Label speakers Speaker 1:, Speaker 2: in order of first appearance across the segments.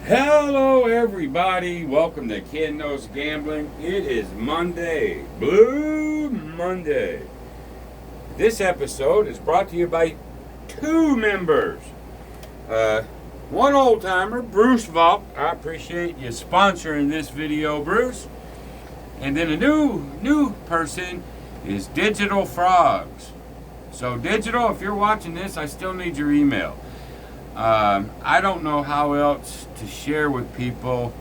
Speaker 1: Hello, everybody. Welcome to Ken Knows Gambling. It is Monday, Blue Monday. This episode is brought to you by two members. One old timer, Bruce Volk. I appreciate you sponsoring this video, Bruce. And then a new person is Digital Frogs. So, Digital, if you're watching this, I still need your email. I don't know how else to share with people.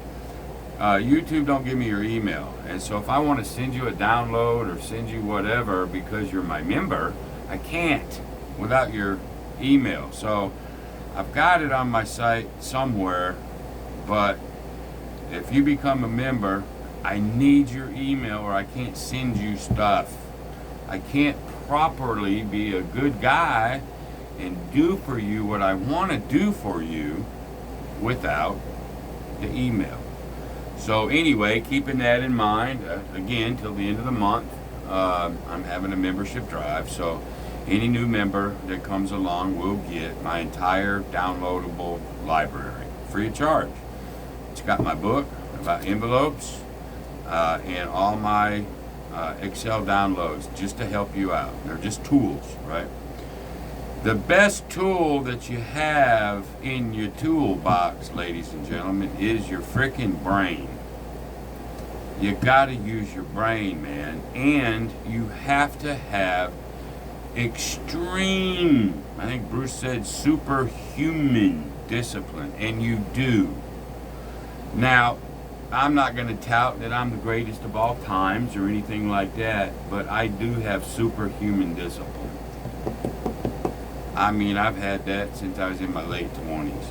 Speaker 1: YouTube don't give me your email. And so if I want to send you a download or send you whatever because you're my member, I can't without your email. So I've got it on my site somewhere, but if you become a member, I need your email or I can't send you stuff. I can't properly be a good guy and do for you what I want to do for you without the email. So anyway, keeping that in mind, again, till the end of the month, I'm having a membership drive. So any new member that comes along will get my entire downloadable library, free of charge. It's got my book about envelopes and all my Excel downloads just to help you out. They're just tools, right? The best tool that you have in your toolbox, ladies and gentlemen, is your freaking brain. You gotta use your brain, man. And you have to have extreme, I think Bruce said superhuman discipline, and you do. Now, I'm not gonna tout that I'm the greatest of all times or anything like that, but I do have superhuman discipline. I mean, I've had that since I was in my late 20s.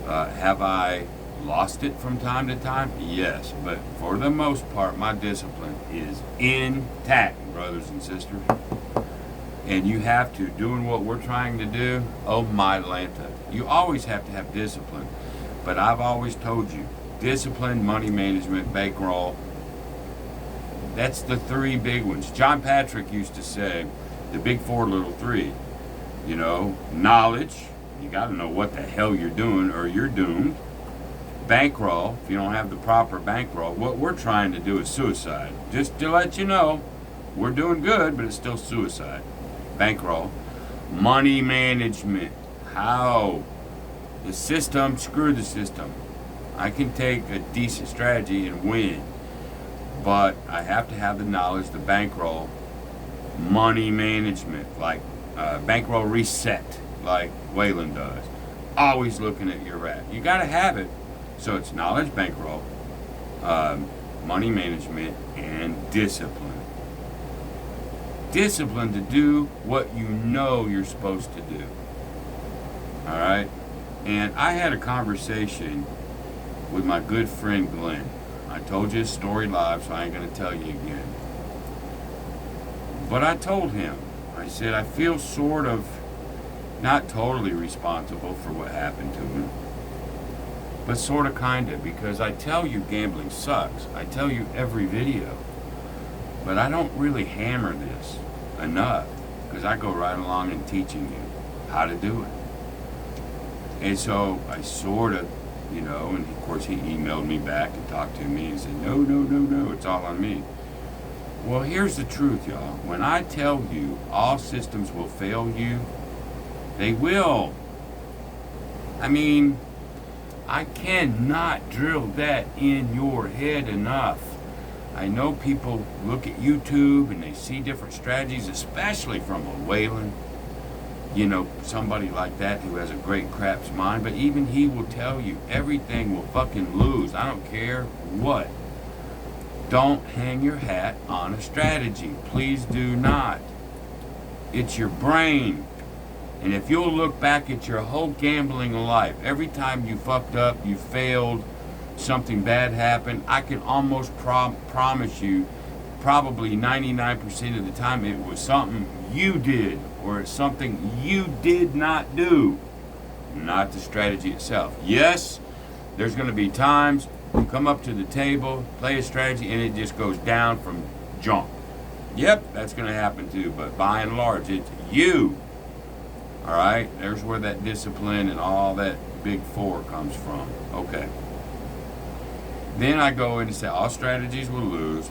Speaker 1: Have I lost it from time to time? Yes, but for the most part, my discipline is intact, brothers and sisters. And you have to, doing what we're trying to do, oh my Lanta. You always have to have discipline. But I've always told you, discipline, money management, bankroll, that's the three big ones. John Patrick used to say, the big four, little three. You know, knowledge, you got to know what the hell you're doing or you're doomed. Bankroll, if you don't have the proper bankroll, what we're trying to do is suicide. Just to let you know, we're doing good, but it's still suicide. Bankroll. Money management. How? The system, screw the system. I can take a decent strategy and win, but I have to have the knowledge, the bankroll. Money management, like bankroll reset, like Waylon does. Always looking at your rat. You got to have it. So it's knowledge, bankroll, money management, and discipline. Discipline to do what you know you're supposed to do. All right? And I had a conversation with my good friend Glenn. I told you his story live, so I ain't going to tell you again. But I told him, I said, I feel sort of not totally responsible for what happened to him, but sort of kind of, because I tell you gambling sucks. I tell you every video, but I don't really hammer this enough because I go right along in teaching you how to do it. And so I sort of, you know, and of course he emailed me back and talked to me and said, no, it's all on me. Well, here's the truth, y'all. When I tell you all systems will fail you, they will. I mean, I cannot drill that in your head enough. I know people look at YouTube and they see different strategies, especially from a Waylon, you know, somebody like that who has a great craps mind, but even he will tell you everything will fucking lose. I don't care what. Don't hang your hat on a strategy. Please do not. It's your brain. And if you'll look back at your whole gambling life, every time you fucked up, you failed, something bad happened, I can almost promise you, probably 99% of the time, it was something you did or it's something you did not do, not the strategy itself. Yes, there's going to be times you come up to the table, play a strategy, and it just goes down from jump. Yep, that's going to happen too, but by and large, it's you. All right, there's where that discipline and all that big four comes from. Okay. Then I go in and say all strategies will lose.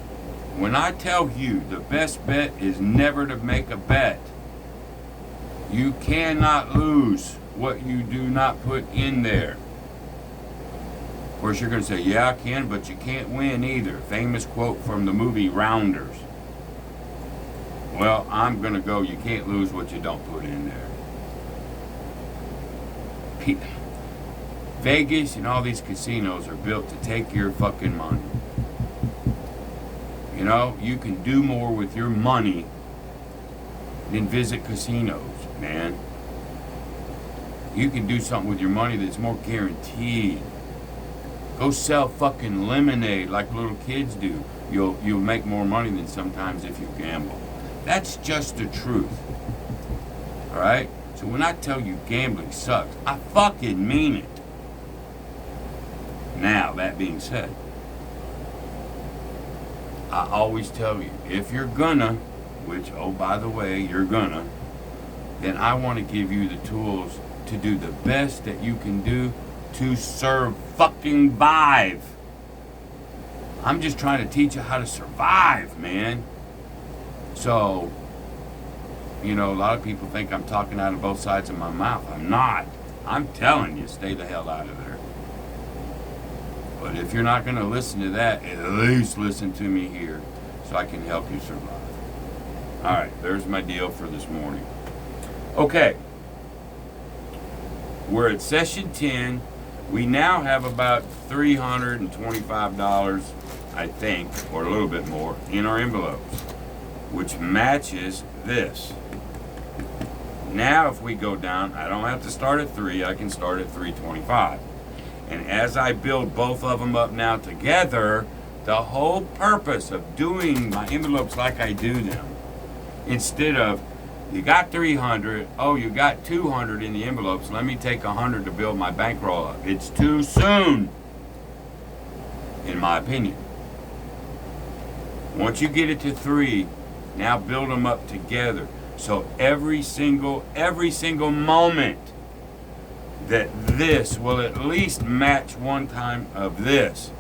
Speaker 1: When I tell you the best bet is never to make a bet, you cannot lose what you do not put in there. Of course, you're going to say, yeah, I can, but you can't win either. Famous quote from the movie Rounders. Well, I'm going to go, you can't lose what you don't put in there. Vegas and all these casinos are built to take your fucking money. You know, you can do more with your money than visit casinos, man. You can do something with your money that's more guaranteed. Go sell fucking lemonade like little kids do. You'll make more money than sometimes if you gamble. That's just the truth. Alright? So when I tell you gambling sucks, I fucking mean it. Now, that being said, I always tell you, if you're gonna, which, oh, by the way, you're gonna, then I want to give you the tools to do the best that you can do to survive. I'm just trying to teach you how to survive, man. So, you know, a lot of people think I'm talking out of both sides of my mouth. I'm not. I'm telling you, stay the hell out of there. But if you're not going to listen to that, at least listen to me here so I can help you survive. All right, there's my deal for this morning. Okay. We're at session 10. We now have about $325, I think, or a little bit more, in our envelopes, which matches this. Now, if we go down, I don't have to start at 3, I can start at 325. And as I build both of them up now together, the whole purpose of doing my envelopes like I do them, instead of, you got 300, oh, you got 200 in the envelopes, let me take 100 to build my bankroll up. It's too soon, in my opinion. Once you get it to 3, now build them up together. So every single moment that this will at least match one time of this.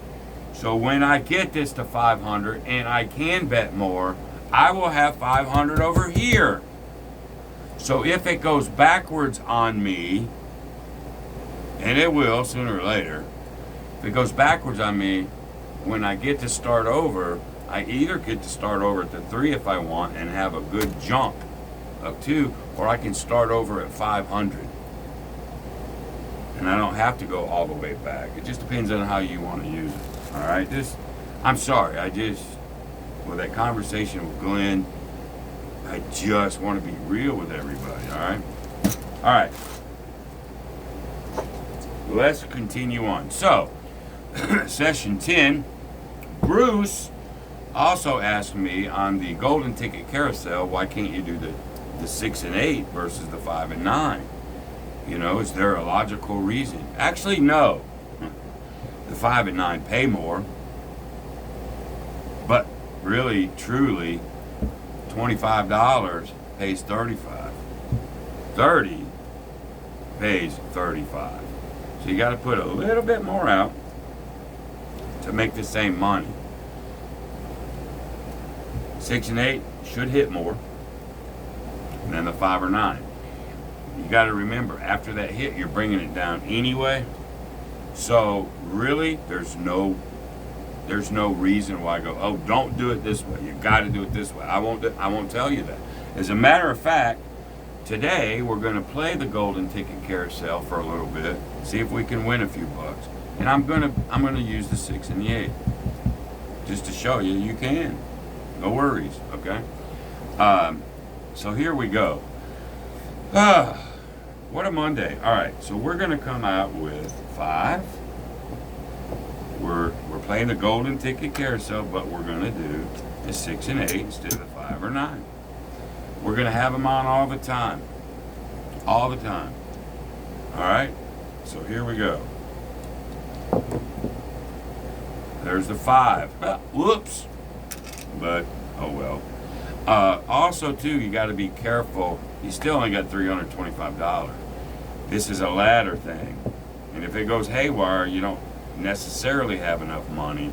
Speaker 1: So when I get this to 500 and I can bet more, I will have 500 over here. So if it goes backwards on me, and it will sooner or later, if it goes backwards on me, when I get to start over, I either get to start over at the 3 if I want and have a good jump of 2, or I can start over at 500. And I don't have to go all the way back. It just depends on how you want to use it. All right, I'm sorry, with that conversation with Glenn, I just want to be real with everybody, all right? All right. Let's continue on. So, session 10, Bruce also asked me on the golden ticket carousel, why can't you do the 6 and 8 versus the 5 and 9? You know, is there a logical reason? Actually, no. The 5 and 9 pay more. But really, truly, $25 pays $35. 30 pays $35. So you got to put a little bit more out to make the same money. 6 and 8 should hit more than the 5 or 9. You got to remember, after that hit, you're bringing it down anyway. So really, there's no reason why I go, oh, don't do it this way. You got to do it this way. I won't tell you that. As a matter of fact, today we're going to play the golden ticket carousel for a little bit, see if we can win a few bucks, and I'm going to use the 6 and the 8 just to show you can. No worries, okay? So here we go. What a Monday. All right, so we're going to come out with 5. We're playing the golden ticket carousel, but we're going to do the 6 and 8 instead of the 5 or 9. We're going to have them on all the time. All the time. All right, so here we go. There's the 5. Whoops. But, oh well. Also, too, you got to be careful. You still only got $325. This is a ladder thing. And if it goes haywire, you don't necessarily have enough money,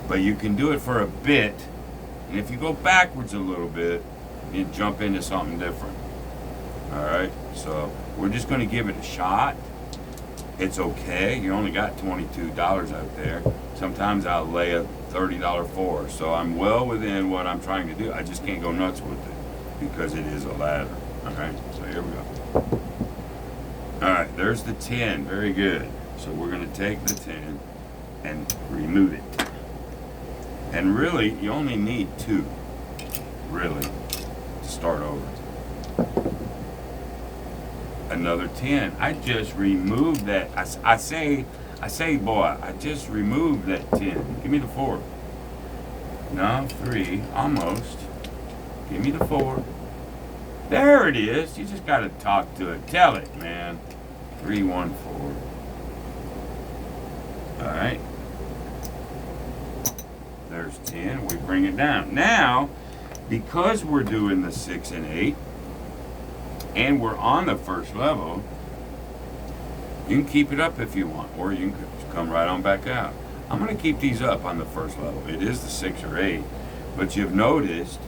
Speaker 1: but you can do it for a bit. And if you go backwards a little bit, you jump into something different. All right, so we're just going to give it a shot. It's okay. You only got $22 out there. Sometimes I'll lay a $30 four, so I'm well within what I'm trying to do. I just can't go nuts with it because it is a ladder. All right, so here we go. All right, there's the 10. Very good. So we're going to take the 10 and remove it. And really, you only need 2, really, to start over. Another 10. I just removed that. I say, boy, I just removed that 10. Give me the 4. No, 3, almost. Give me the 4. There it is. You just got to talk to it. Tell it, man. 3, 1, 4. All right. There's 10. We bring it down. Now, because we're doing the 6 and 8, and we're on the first level, you can keep it up if you want, or you can come right on back out. I'm going to keep these up on the first level. It is the 6 or 8, but you've noticed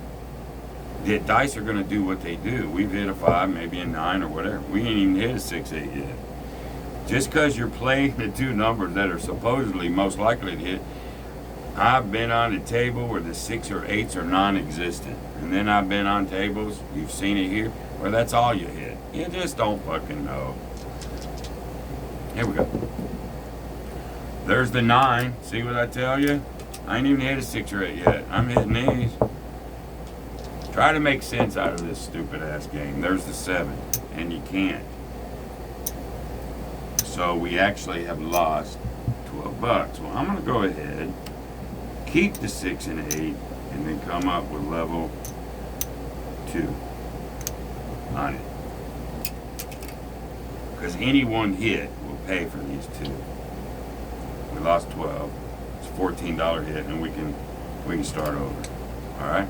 Speaker 1: that dice are going to do what they do. We've hit a 5, maybe a 9 or whatever. We ain't even hit a 6, 8 yet. Just because you're playing the 2 numbers that are supposedly most likely to hit, I've been on a table where the 6 or 8s are non-existent. And then I've been on tables, you've seen it here, where that's all you hit. You just don't fucking know. Here we go. There's the 9. See what I tell you? I ain't even hit a 6 or 8 yet. I'm hitting these. Try to make sense out of this stupid ass game. There's the 7. And you can't. So we actually have lost $12. Well, I'm going to go ahead, keep the 6 and 8, and then come up with level 2 on it. Because any one hit will pay for these 2. We lost 12. It's a $14 hit, and we can start over. All right.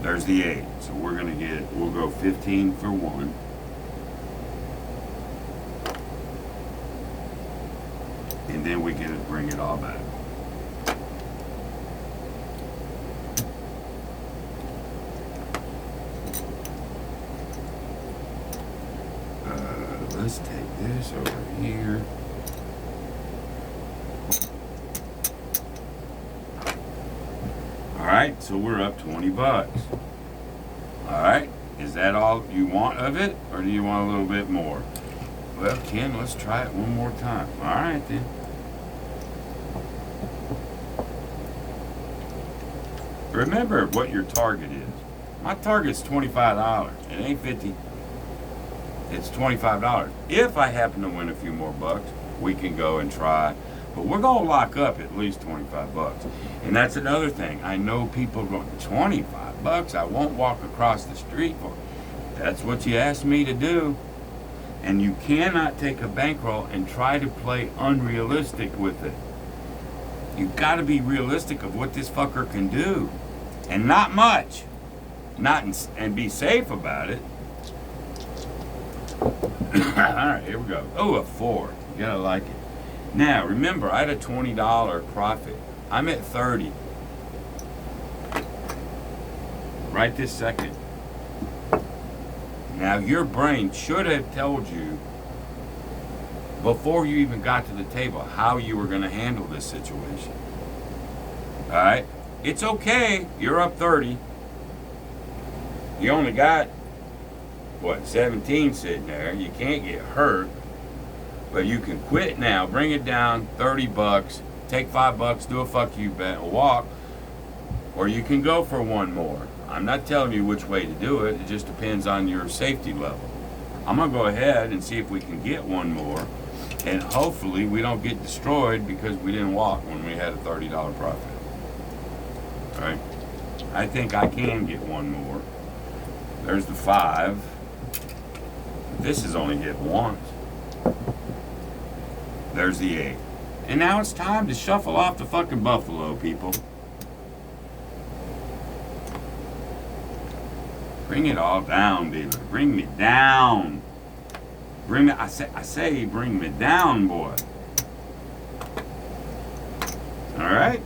Speaker 1: There's the 8. So we'll go 15 for 1. And then we can bring it all back. Let's take this over here. All right, so we're up $20. All right, is that all you want of it, or do you want a little bit more? Well, Ken, let's try it one more time. All right, then. Remember what your target is. My target's $25. It ain't 50. It's $25. If I happen to win a few more bucks, we can go and try. But we're going to lock up at least $25. And that's another thing. I know people going, $25? I won't walk across the street for it. That's what you asked me to do. And you cannot take a bankroll and try to play unrealistic with it. You've got to be realistic of what this fucker can do. And not much. And be safe about it. Alright, here we go. Oh, a 4. You gotta like it. Now, remember, I had a $20 profit. I'm at 30. Right this second. Now, your brain should have told you before you even got to the table how you were going to handle this situation. Alright? It's okay. You're up 30. You only got 17 sitting there. You can't get hurt, but you can quit now. Bring it down $30. Take $5. Do a fuck you bet and walk, or you can go for one more. I'm not telling you which way to do it. It just depends on your safety level. I'm gonna go ahead and see if we can get one more, and hopefully we don't get destroyed because we didn't walk when we had a $30 profit. All right. I think I can get one more. There's the 5. This is only hit once. There's the 8. And now it's time to shuffle off the fucking buffalo, people. Bring it all down, dealer. Bring me down. Bring me, I say, bring me down, boy. All right.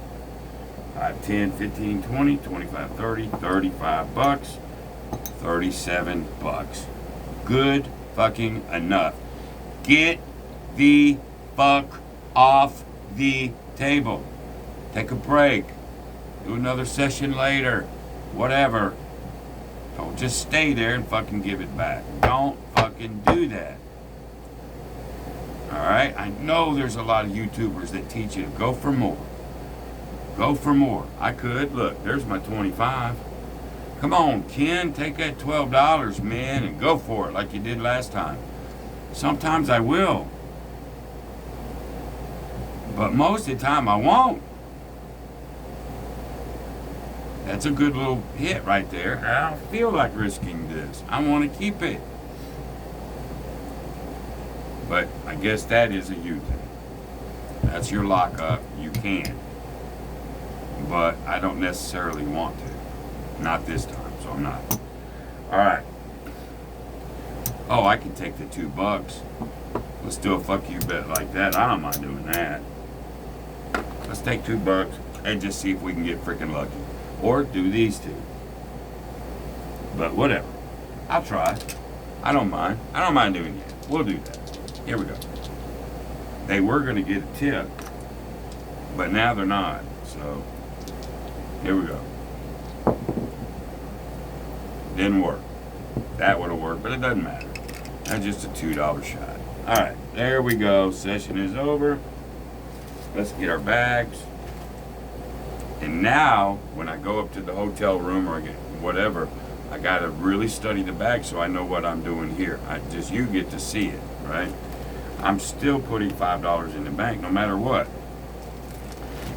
Speaker 1: 5, 10, 15, 20, 25, 30, 35 bucks, 37 bucks. Good fucking enough. Get the fuck off the table. Take a break. Do another session later. Whatever. Don't just stay there and fucking give it back. Don't fucking do that. Alright? I know there's a lot of YouTubers that teach you to go for more. Go for more. I could. Look, there's my 25. Come on, Ken. Take that $12, man, and go for it like you did last time. Sometimes I will. But most of the time I won't. That's a good little hit right there. I don't feel like risking this. I want to keep it. But I guess that is a you thing. That's your lockup. You can. But I don't necessarily want to. Not this time, so I'm not. Alright. Oh, I can take the $2. Let's do a fuck you bet like that. I don't mind doing that. Let's take $2 and just see if we can get freaking lucky. Or do these two. But whatever. I'll try. I don't mind. I don't mind doing it. We'll do that. Here we go. They were going to get a tip. But now they're not. So, here we go. Didn't work. That would have worked, but it doesn't matter. That's just a $2 shot. Alright, there we go. Session is over. Let's get our bags. And now, when I go up to the hotel room or whatever, I gotta really study the bag so I know what I'm doing here. You get to see it, right? I'm still putting $5 in the bank no matter what.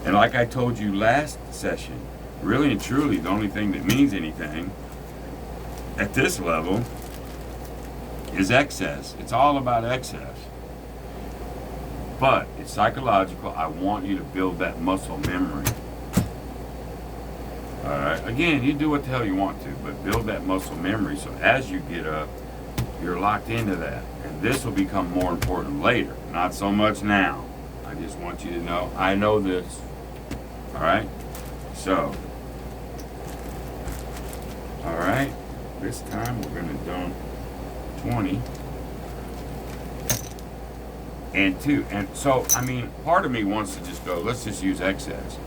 Speaker 1: And like I told you last session, really and truly, the only thing that means anything at this level is excess. It's all about excess. But it's psychological. I want you to build that muscle memory. Alright, again, you do what the hell you want to, but build that muscle memory so as you get up, you're locked into that. And this will become more important later, not so much now. I just want you to know, I know this. Alright? So, alright, this time we're going to do 20 and 2. And so, I mean, part of me wants to just go, let's just use excess.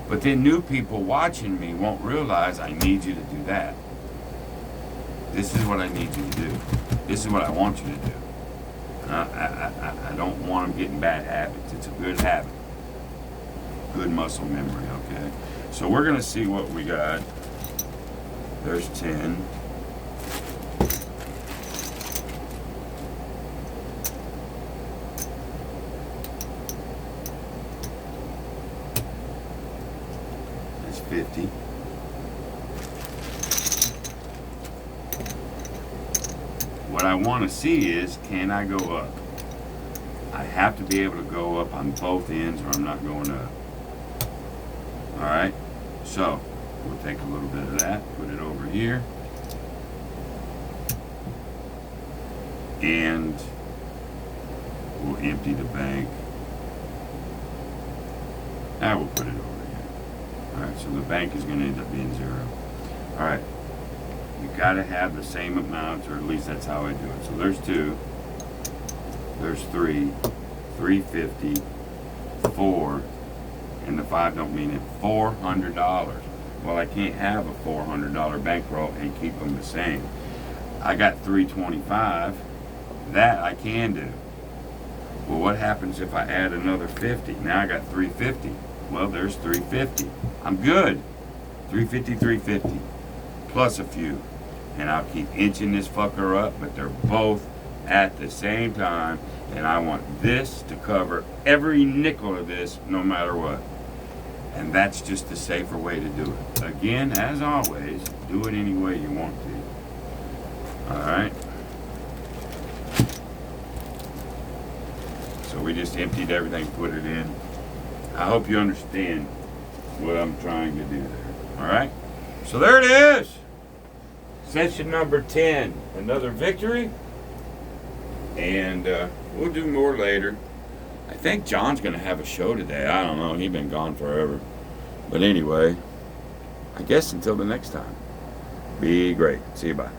Speaker 1: But then new people watching me won't realize I need you to do that. This is what I need you to do. This is what I want you to do. I don't want them getting bad habits. It's a good habit. Good muscle memory, okay? So we're going to see what we got. There's 10. That's 50. What I want to see is, can I go up? I have to be able to go up on both ends or I'm not going up. Alright, so we'll take a little bit of that, put it over here. And we'll empty the bank. Now we'll put it over here. Alright, so the bank is going to end up being 0. Alright. You gotta have the same amount, or at least that's how I do it. So there's 2, there's 3, 350, 4, and the 5 don't mean it. $400. Well, I can't have a $400 bankroll and keep them the same. I got 325. That I can do. Well, what happens if I add another 50? Now I got 350. Well, there's 350. I'm good. 350, 350. Plus a few. And I'll keep inching this fucker up, but they're both at the same time, and I want this to cover every nickel of this no matter what. And that's just the safer way to do it. Again, as always, do it any way you want to. Alright? So we just emptied everything, put it in. I hope you understand what I'm trying to do there. Alright? So there it is! Session number 10. Another victory. And we'll do more later. I think John's going to have a show today. I don't know. He's been gone forever. But anyway, I guess until the next time, be great. See you, bye.